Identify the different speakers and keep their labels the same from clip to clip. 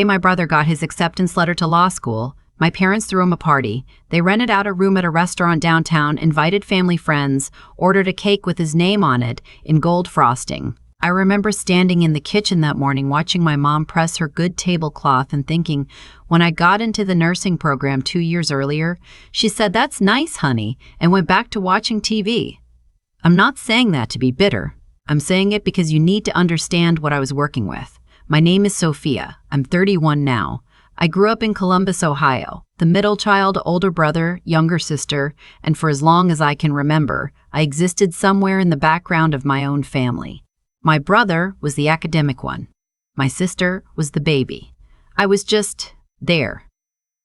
Speaker 1: My brother got his acceptance letter to law school. My parents threw him a party. They rented out a room at a restaurant downtown, invited family friends, ordered a cake with his name on it in gold frosting. I remember standing in the kitchen that morning watching my mom press her good tablecloth and thinking, when I got into the nursing program 2 years earlier, she said, "That's nice, honey," and went back to watching TV. I'm not saying that to be bitter. I'm saying it because you need to understand what I was working with. My name is Sophia. I'm 31 now. I grew up in Columbus, Ohio, the middle child, older brother, younger sister, and for as long as I can remember, I existed somewhere in the background of my own family. My brother was the academic one. My sister was the baby. I was just there.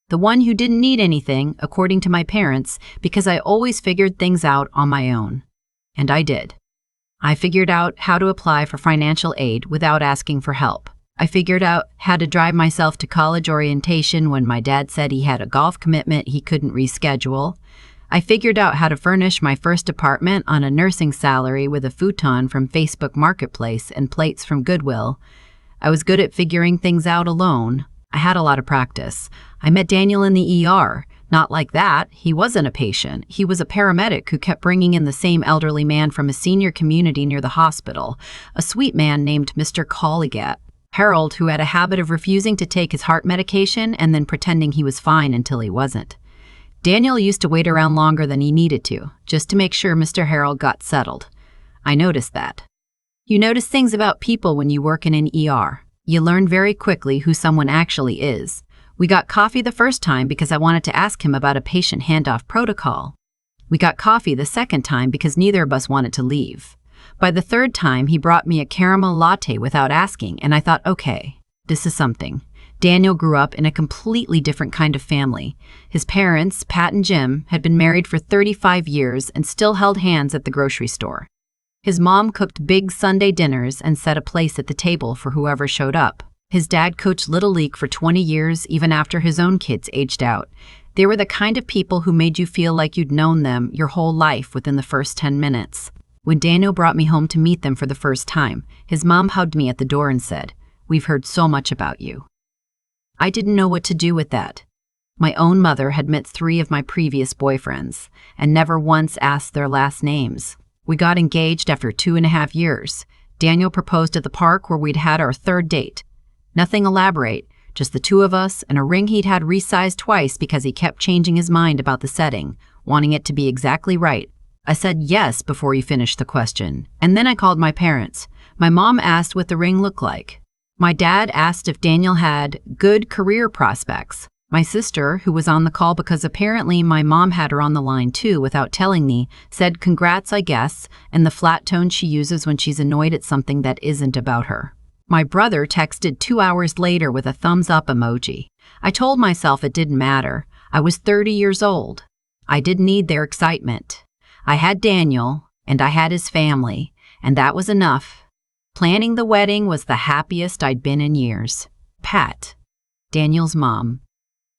Speaker 1: The one who didn't need anything, according to my parents, because I always figured things out on my own. And I did. I figured out how to apply for financial aid without asking for help. I figured out how to drive myself to college orientation when my dad said he had a golf commitment he couldn't reschedule. I figured out how to furnish my first apartment on a nursing salary with a futon from Facebook Marketplace and plates from Goodwill. I was good at figuring things out alone. I had a lot of practice. I met Daniel in the ER. Not like that. He wasn't a patient. He was a paramedic who kept bringing in the same elderly man from a senior community near the hospital, a sweet man named Mr. Colligat. Harold, who had a habit of refusing to take his heart medication and then pretending he was fine until he wasn't. Daniel used to wait around longer than he needed to, just to make sure Mr. Harold got settled. I noticed that. You notice things about people when you work in an ER. You learn very quickly who someone actually is. We got coffee the first time because I wanted to ask him about a patient handoff protocol. We got coffee the second time because neither of us wanted to leave. By the third time, he brought me a caramel latte without asking, and I thought, okay, this is something. Daniel grew up in a completely different kind of family. His parents, Pat and Jim, had been married for 35 years and still held hands at the grocery store. His mom cooked big Sunday dinners and set a place at the table for whoever showed up. His dad coached Little League for 20 years, even after his own kids aged out. They were the kind of people who made you feel like you'd known them your whole life within the first 10 minutes. When Daniel brought me home to meet them for the first time, his mom hugged me at the door and said, "We've heard so much about you." I didn't know what to do with that. My own mother had met 3 of my previous boyfriends and never once asked their last names. We got engaged after 2.5 years. Daniel proposed at the park where we'd had our 3rd date. Nothing elaborate, just the 2 of us and a ring he'd had resized twice because he kept changing his mind about the setting, wanting it to be exactly right. I said yes before he finished the question, and then I called my parents. My mom asked what the ring looked like. My dad asked if Daniel had good career prospects. My sister, who was on the call because apparently my mom had her on the line too without telling me, said congrats, I guess, in the flat tone she uses when she's annoyed at something that isn't about her. My brother texted 2 hours later with a thumbs up emoji. I told myself it didn't matter. I was 30 years old. I didn't need their excitement. I had Daniel, and I had his family, and that was enough. Planning the wedding was the happiest I'd been in years. Pat, Daniel's mom,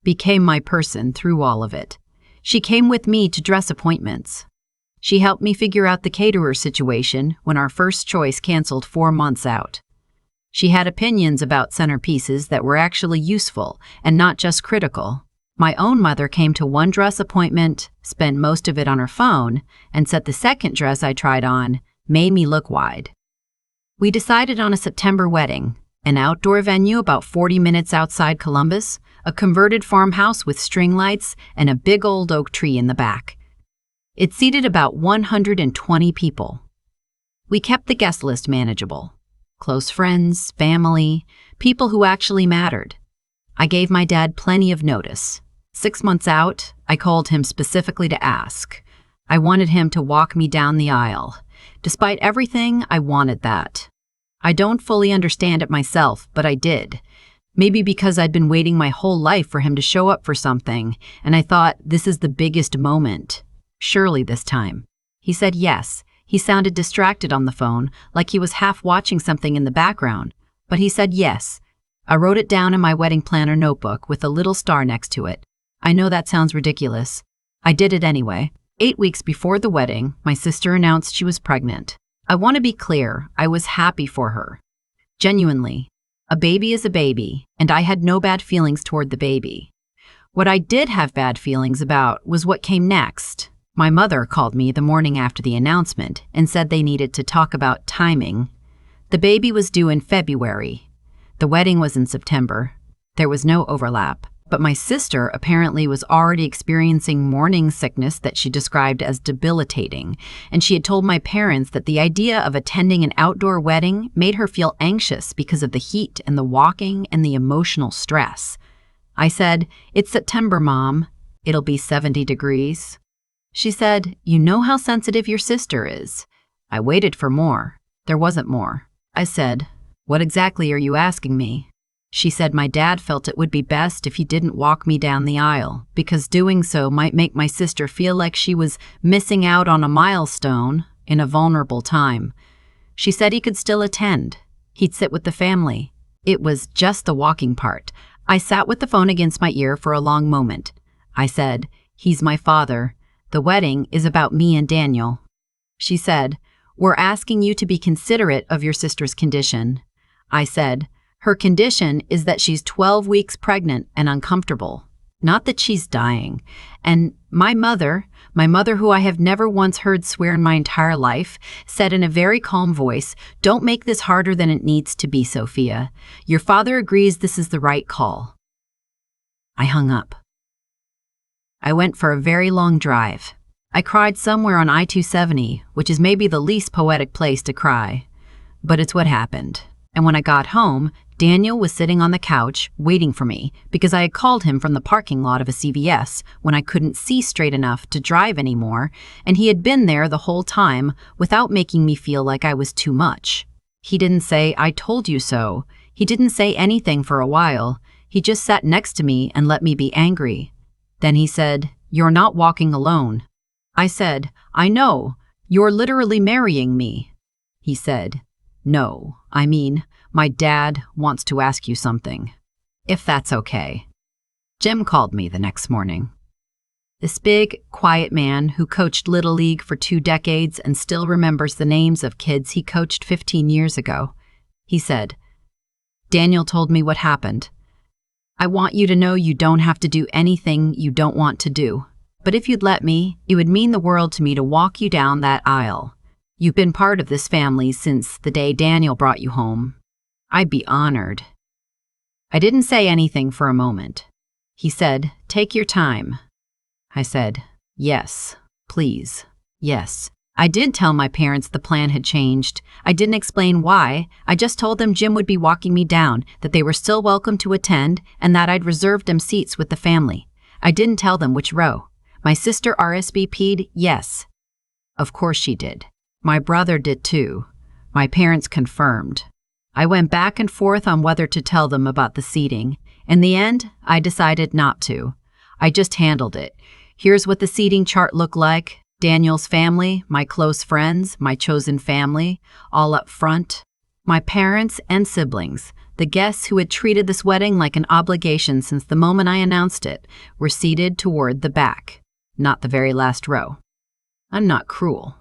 Speaker 1: became my person through all of it. She came with me to dress appointments. She helped me figure out the caterer situation when our first choice canceled 4 months out. She had opinions about centerpieces that were actually useful and not just critical. My own mother came to one dress appointment, spent most of it on her phone, and said the second dress I tried on made me look wide. We decided on a September wedding, an outdoor venue about 40 minutes outside Columbus, a converted farmhouse with string lights and a big old oak tree in the back. It seated about 120 people. We kept the guest list manageable. Close friends, family, people who actually mattered. I gave my dad plenty of notice. 6 months out, I called him specifically to ask. I wanted him to walk me down the aisle. Despite everything, I wanted that. I don't fully understand it myself, but I did. Maybe because I'd been waiting my whole life for him to show up for something, and I thought, this is the biggest moment. Surely this time. He said yes. He sounded distracted on the phone, like he was half watching something in the background. But he said yes. I wrote it down in my wedding planner notebook with a little star next to it. I know that sounds ridiculous. I did it anyway. 8 weeks before the wedding, my sister announced she was pregnant. I want to be clear, I was happy for her. Genuinely. A baby is a baby, and I had no bad feelings toward the baby. What I did have bad feelings about was what came next. My mother called me the morning after the announcement and said they needed to talk about timing. The baby was due in February. The wedding was in September. There was no overlap, but my sister apparently was already experiencing morning sickness that she described as debilitating, and she had told my parents that the idea of attending an outdoor wedding made her feel anxious because of the heat and the walking and the emotional stress. I said, "It's September, Mom. It'll be 70 degrees. She said, "You know how sensitive your sister is." I waited for more. There wasn't more. I said, "What exactly are you asking me?" She said my dad felt it would be best if he didn't walk me down the aisle, because doing so might make my sister feel like she was missing out on a milestone in a vulnerable time. She said he could still attend. He'd sit with the family. It was just the walking part. I sat with the phone against my ear for a long moment. I said, "He's my father. The wedding is about me and Daniel." She said, "We're asking you to be considerate of your sister's condition." I said, "Her condition is that she's 12 weeks pregnant and uncomfortable, not that she's dying." And my mother who I have never once heard swear in my entire life, said in a very calm voice, "Don't make this harder than it needs to be, Sophia. Your father agrees this is the right call." I hung up. I went for a very long drive. I cried somewhere on I-270, which is maybe the least poetic place to cry. But it's what happened. And when I got home, Daniel was sitting on the couch waiting for me because I had called him from the parking lot of a CVS when I couldn't see straight enough to drive anymore, and he had been there the whole time without making me feel like I was too much. He didn't say, "I told you so." He didn't say anything for a while. He just sat next to me and let me be angry. Then he said, "You're not walking alone." I said, "I know. You're literally marrying me." He said, "No, I mean, my dad wants to ask you something, if that's okay." Jim called me the next morning. This big, quiet man who coached Little League for 2 decades and still remembers the names of kids he coached 15 years ago. He said, "Daniel told me what happened. I want you to know you don't have to do anything you don't want to do. But if you'd let me, it would mean the world to me to walk you down that aisle. You've been part of this family since the day Daniel brought you home. I'd be honored." I didn't say anything for a moment. He said, "Take your time." I said, "Yes, please, yes." I did tell my parents the plan had changed. I didn't explain why. I just told them Jim would be walking me down, that they were still welcome to attend, and that I'd reserved them seats with the family. I didn't tell them which row. My sister RSVP'd yes. Of course she did. My brother did too. My parents confirmed. I went back and forth on whether to tell them about the seating. In the end, I decided not to. I just handled it. Here's what the seating chart looked like. Daniel's family, my close friends, my chosen family, all up front. My parents and siblings, the guests who had treated this wedding like an obligation since the moment I announced it, were seated toward the back, not the very last row. I'm not cruel,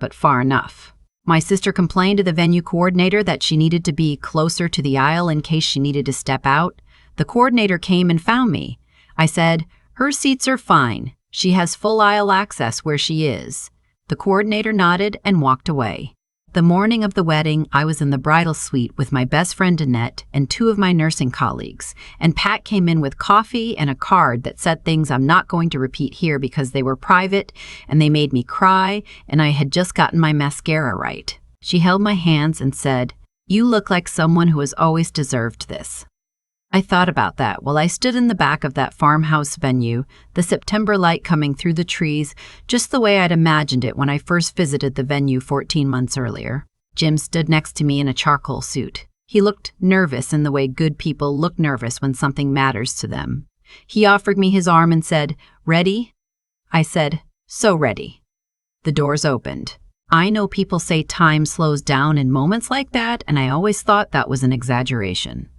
Speaker 1: but far enough. My sister complained to the venue coordinator that she needed to be closer to the aisle in case she needed to step out. The coordinator came and found me. I said, "Her seats are fine. She has full aisle access where she is." The coordinator nodded and walked away. The morning of the wedding, I was in the bridal suite with my best friend Annette and 2 of my nursing colleagues, and Pat came in with coffee and a card that said things I'm not going to repeat here because they were private, and they made me cry, and I had just gotten my mascara right. She held my hands and said, "You look like someone who has always deserved this." I thought about that while I stood in the back of that farmhouse venue, the September light coming through the trees, just the way I'd imagined it when I first visited the venue 14 months earlier. Jim stood next to me in a charcoal suit. He looked nervous in the way good people look nervous when something matters to them. He offered me his arm and said, "Ready?" I said, "So ready." The doors opened. I know people say time slows down in moments like that, and I always thought that was an exaggeration.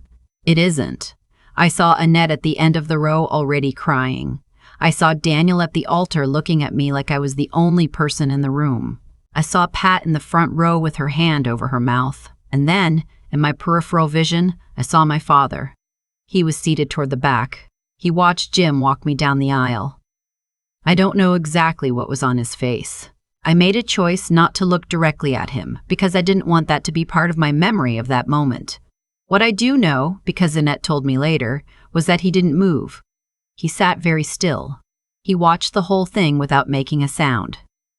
Speaker 1: It isn't. I saw Annette at the end of the row already crying. I saw Daniel at the altar looking at me like I was the only person in the room. I saw Pat in the front row with her hand over her mouth. And then, In my peripheral vision, I saw my father. He was seated toward the back. He watched Jim walk me down the aisle. I don't know exactly what was on his face. I made a choice not to look directly at him because I didn't want that to be part of my memory of that moment. What I do know, because Annette told me later, was that he didn't move. He sat very still. He watched the whole thing without making a sound.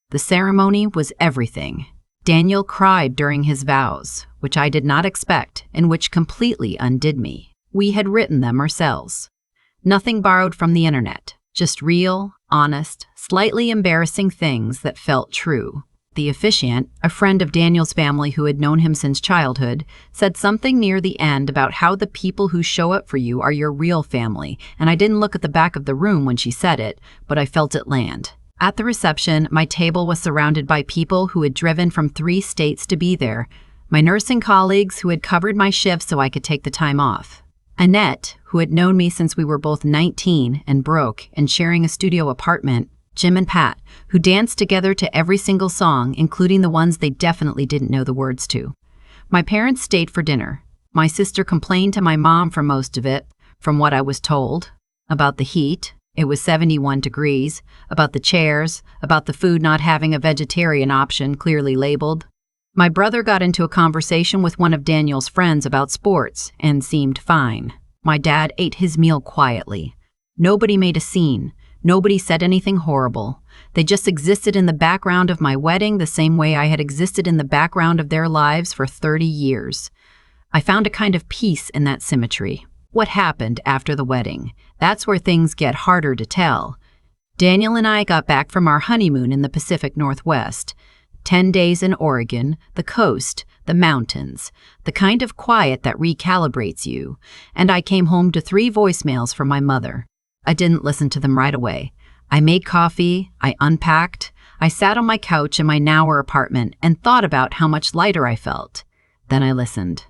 Speaker 1: The ceremony was everything. Daniel cried during his vows, which I did not expect and which completely undid me. We had written them ourselves. Nothing borrowed from the internet, just real, honest, slightly embarrassing things that felt true. The officiant, a friend of Daniel's family who had known him since childhood, said something near the end about how the people who show up for you are your real family, and I didn't look at the back of the room when she said it, but I felt it land. At the reception, my table was surrounded by people who had driven from 3 states to be there, my nursing colleagues who had covered my shift so I could take the time off. Annette, who had known me since we were both 19 and broke and sharing a studio apartment, Jim and Pat, who danced together to every single song, including the ones they definitely didn't know the words to. My parents stayed for dinner. My sister complained to my mom for most of it, from what I was told, about the heat. It was 71 degrees, about the chairs, about the food not having a vegetarian option clearly labeled. My brother got into a conversation with one of Daniel's friends about sports and seemed fine. My dad ate his meal quietly. Nobody made a scene. Nobody said anything horrible. They just existed in the background of my wedding the same way I had existed in the background of their lives for 30 years. I found a kind of peace in that symmetry. What happened after the wedding? That's where things get harder to tell. Daniel and I got back from our honeymoon in the Pacific Northwest. 10 days in Oregon, the coast, the mountains, the kind of quiet that recalibrates you. And I came home to 3 voicemails from my mother. I didn't listen to them right away. I made coffee, I unpacked, I sat on my couch in my Nauer apartment and thought about how much lighter I felt. Then I listened.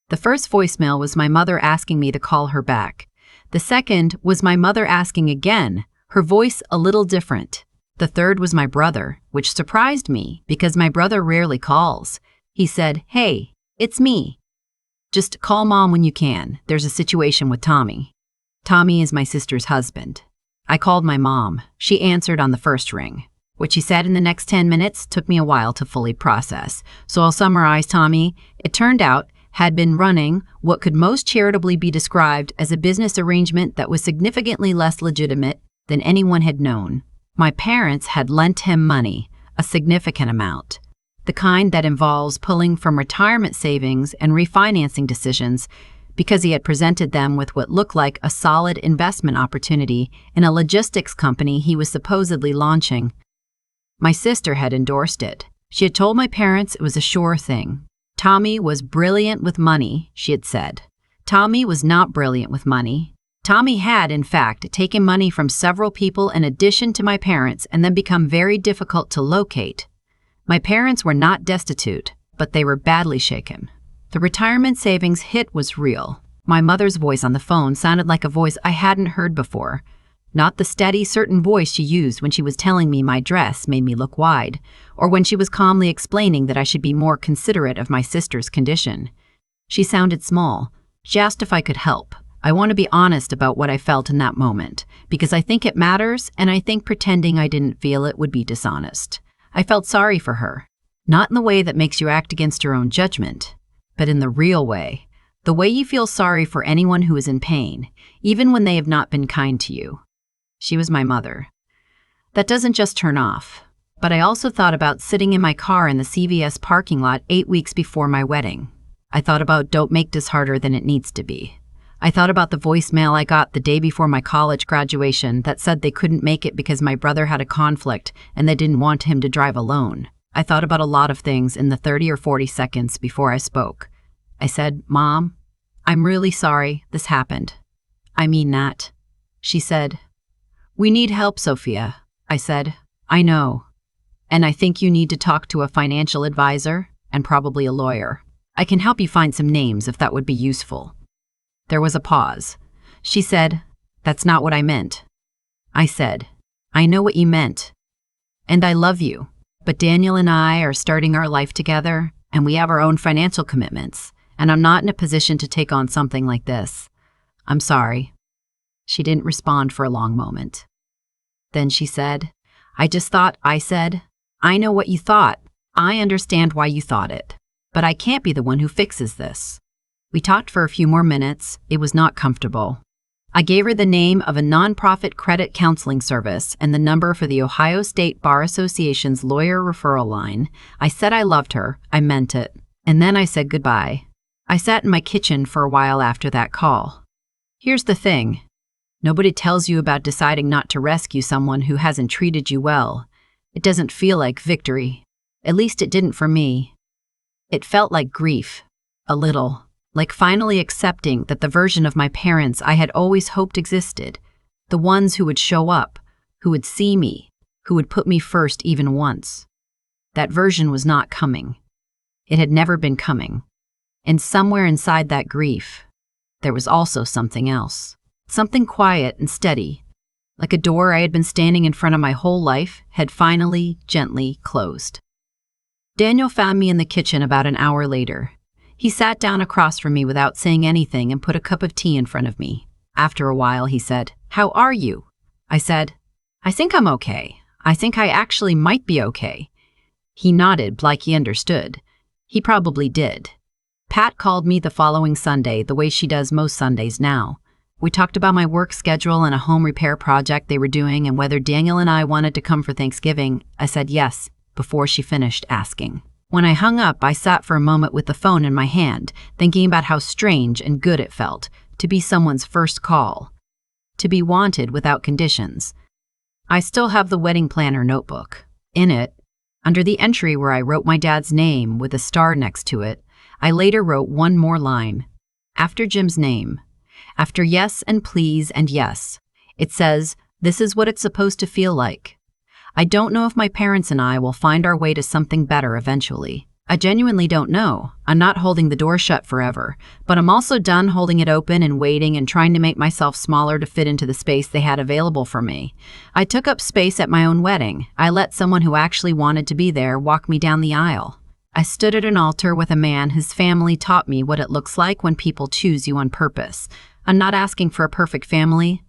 Speaker 1: The first voicemail was my mother asking me to call her back. The second was my mother asking again, her voice a little different. The third was my brother, which surprised me because my brother rarely calls. He said, "Hey, it's me. Just call Mom when you can. There's a situation with Tommy." Tommy is my sister's husband. I called my mom. She answered on the first ring. What she said in the next 10 minutes took me a while to fully process. So I'll summarize Tommy. It turned out had been running what could most charitably be described as a business arrangement that was significantly less legitimate than anyone had known. My parents had lent him money, a significant amount, the kind that involves pulling from retirement savings and refinancing decisions because he had presented them with what looked like a solid investment opportunity in a logistics company he was supposedly launching. My sister had endorsed it. She had told my parents it was a sure thing. Tommy was brilliant with money, she had said. Tommy was not brilliant with money. Tommy had, in fact, taken money from several people in addition to my parents and then become very difficult to locate. My parents were not destitute, but they were badly shaken. The retirement savings hit was real. My mother's voice on the phone sounded like a voice I hadn't heard before. Not the steady, certain voice she used when she was telling me my dress made me look wide, or when she was calmly explaining that I should be more considerate of my sister's condition. She sounded small. She asked if I could help. I want to be honest about what I felt in that moment, because I think it matters, and I think pretending I didn't feel it would be dishonest. I felt sorry for her. Not in the way that makes you act against your own judgment, but in the real way. The way you feel sorry for anyone who is in pain, even when they have not been kind to you. She was my mother. That doesn't just turn off. But I also thought about sitting in my car in the CVS parking lot 8 weeks before my wedding. I thought about don't make this harder than it needs to be. I thought about the voicemail I got the day before my college graduation that said they couldn't make it because my brother had a conflict and they didn't want him to drive alone. I thought about a lot of things in the 30 or 40 seconds before I spoke. I said, "Mom, I'm really sorry this happened. I mean that." She said, "We need help, Sophia." I said, "I know. And I think you need to talk to a financial advisor and probably a lawyer. I can help you find some names if that would be useful." There was a pause. She said, "That's not what I meant." I said, "I know what you meant. And I love you. But Daniel and I are starting our life together, and we have our own financial commitments. and I'm not in a position to take on something like this. I'm sorry." She didn't respond for a long moment. Then she said, I said, "I know what you thought. I understand why you thought it. But I can't be the one who fixes this." We talked for a few more minutes. It was not comfortable. I gave her the name of a nonprofit credit counseling service and the number for the Ohio State Bar Association's lawyer referral line. I said I loved her. I meant it. And then I said goodbye. I sat in my kitchen for a while after that call. Here's the thing. Nobody tells you about deciding not to rescue someone who hasn't treated you well. It doesn't feel like victory. At least it didn't for me. It felt like grief. A little. Like finally accepting that the version of my parents I had always hoped existed, the ones who would show up, who would see me, who would put me first even once. That version was not coming. It had never been coming. And somewhere inside that grief, there was also something else. Something quiet and steady, like a door I had been standing in front of my whole life had finally, gently closed. Daniel found me in the kitchen about an hour later. He sat down across from me without saying anything and put a cup of tea in front of me. After a while, he said, "How are you?" I said, "I think I'm okay. I think I actually might be okay." He nodded like he understood. He probably did. Pat called me the following Sunday, the way she does most Sundays now. We talked about my work schedule and a home repair project they were doing and whether Daniel and I wanted to come for Thanksgiving. I said yes, before she finished asking. When I hung up, I sat for a moment with the phone in my hand, thinking about how strange and good it felt to be someone's first call, to be wanted without conditions. I still have the wedding planner notebook. In it, under the entry where I wrote my dad's name with a star next to it, I later wrote one more line. After Jim's name, after yes and please and yes, it says, "This is what it's supposed to feel like." I don't know if my parents and I will find our way to something better eventually. I genuinely don't know. I'm not holding the door shut forever, but I'm also done holding it open and waiting and trying to make myself smaller to fit into the space they had available for me. I took up space at my own wedding. I let someone who actually wanted to be there walk me down the aisle. I stood at an altar with a man whose family taught me what it looks like when people choose you on purpose. I'm not asking for a perfect family.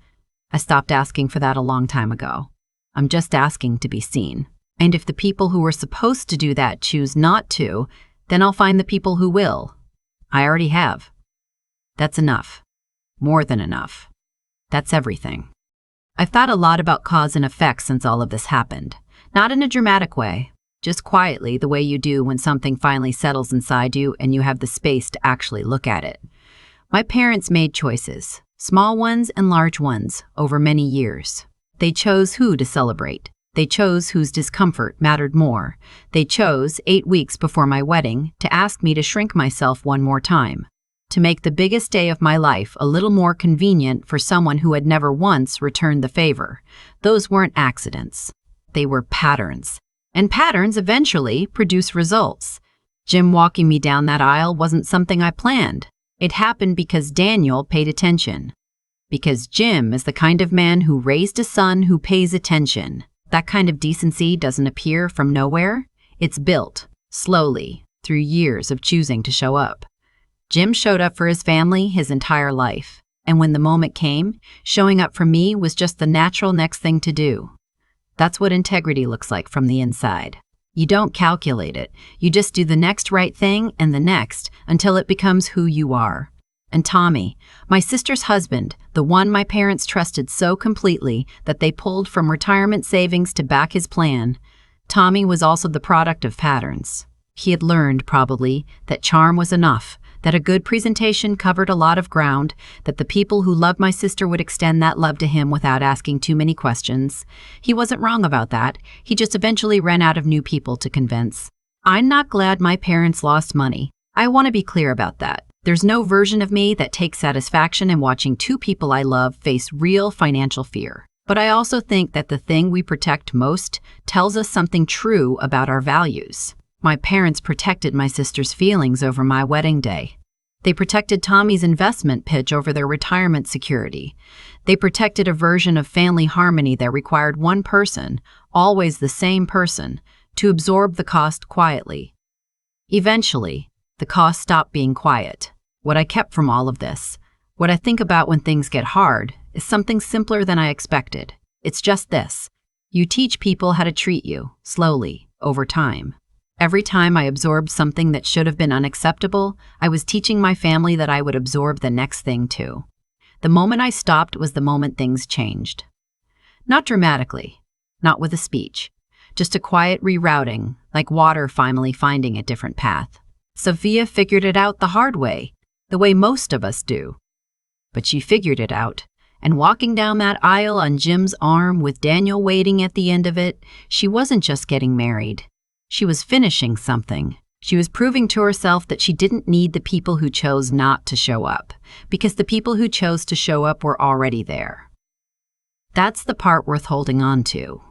Speaker 1: I stopped asking for that a long time ago. I'm just asking to be seen. And if the people who were supposed to do that choose not to, then I'll find the people who will. I already have. That's enough. More than enough. That's everything. I've thought a lot about cause and effect since all of this happened. Not in a dramatic way, just quietly, the way you do when something finally settles inside you and you have the space to actually look at it. My parents made choices, small ones and large ones, over many years. They chose who to celebrate. They chose whose discomfort mattered more. They chose, 8 weeks before my wedding, to ask me to shrink myself one more time, to make the biggest day of my life a little more convenient for someone who had never once returned the favor. Those weren't accidents. They were patterns. And patterns eventually produce results. Jim walking me down that aisle wasn't something I planned. It happened because Daniel paid attention. Because Jim is the kind of man who raised a son who pays attention. That kind of decency doesn't appear from nowhere. It's built, slowly, through years of choosing to show up. Jim showed up for his family his entire life. And when the moment came, showing up for me was just the natural next thing to do. That's what integrity looks like from the inside. You don't calculate it. You just do the next right thing and the next until it becomes who you are. And Tommy, my sister's husband, the one my parents trusted so completely that they pulled from retirement savings to back his plan, Tommy was also the product of patterns. He had learned, probably, that charm was enough, that a good presentation covered a lot of ground, that the people who loved my sister would extend that love to him without asking too many questions. He wasn't wrong about that. He just eventually ran out of new people to convince. I'm not glad my parents lost money. I want to be clear about that. There's no version of me that takes satisfaction in watching two people I love face real financial fear. But I also think that the thing we protect most tells us something true about our values. My parents protected my sister's feelings over my wedding day. They protected Tommy's investment pitch over their retirement security. They protected a version of family harmony that required one person, always the same person, to absorb the cost quietly. Eventually, The cost stopped being quiet. What I kept from all of this, what I think about when things get hard, is something simpler than I expected. It's just this. You teach people how to treat you, slowly, over time. Every time I absorbed something that should have been unacceptable, I was teaching my family that I would absorb the next thing too. The moment I stopped was the moment things changed. Not dramatically, not with a speech, just a quiet rerouting, like water finally finding a different path. Sophia figured it out the hard way, the way most of us do. But she figured it out, and walking down that aisle on Jim's arm with Daniel waiting at the end of it, she wasn't just getting married. She was finishing something. She was proving to herself that she didn't need the people who chose not to show up, because the people who chose to show up were already there. That's the part worth holding on to.